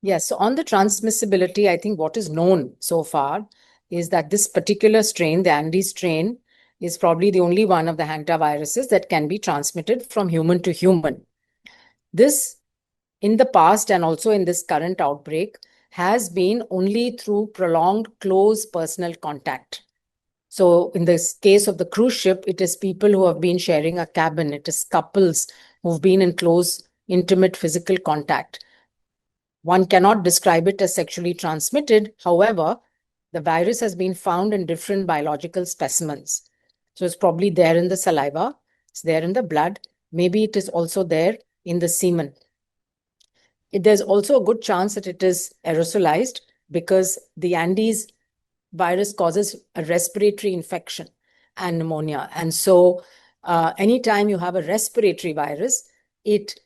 Yes, so on the transmissibility, I think what is known so far is that this particular strain, the Andes strain, is probably the only one of the hantaviruses that can be transmitted from human to human. This, in the past and also in this current outbreak, has been only through prolonged close personal contact. So in this case of the cruise ship, it is people who have been sharing a cabin. It is couples who've been in close, intimate physical contact. One cannot describe it as sexually transmitted. However, the virus has been found in different biological specimens. So it's probably there in the saliva, it's there in the blood. Maybe it is also there in the semen. There's also a good chance that it is aerosolized because the Andes virus causes a respiratory infection and pneumonia. And so anytime you have a respiratory virus, it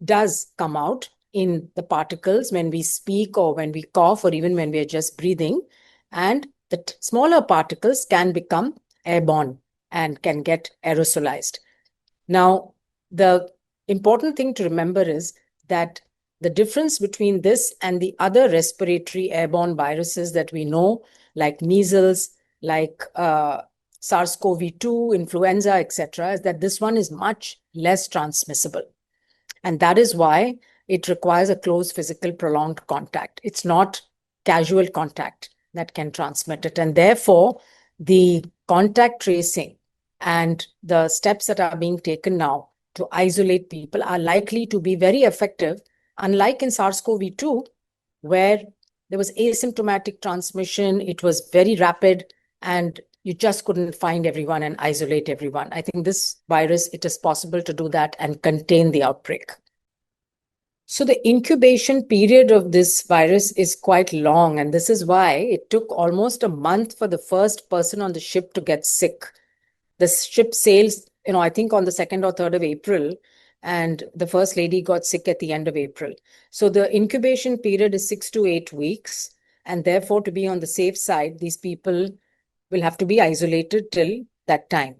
does come out in the particles when we speak or when we cough or even when we are just breathing. And the smaller particles can become airborne and can get aerosolized. Now, the important thing to remember is that the difference between this and the other respiratory airborne viruses that we know, like measles, like SARS Cov-2, influenza, etc., is that this one is much less transmissible. And that is why it requires a close physical prolonged contact. It's not casual contact that can transmit it. And therefore, the contact tracing and the steps that are being taken now to isolate people are likely to be very effective, unlike in SARS-CoV-2, where there was asymptomatic transmission, it was very rapid, and you just couldn't find everyone and isolate everyone. I think this virus, it is possible to do that and contain the outbreak. So the incubation period of this virus is quite long, and this is why it took almost a month for the first person on the ship to get sick. The ship sails, I think on the 2nd or 3rd of April, and the first lady got sick at the end of April. So the incubation period is 6 to 8 weeks, and therefore to be on the safe side, these people will have to be isolated till that time.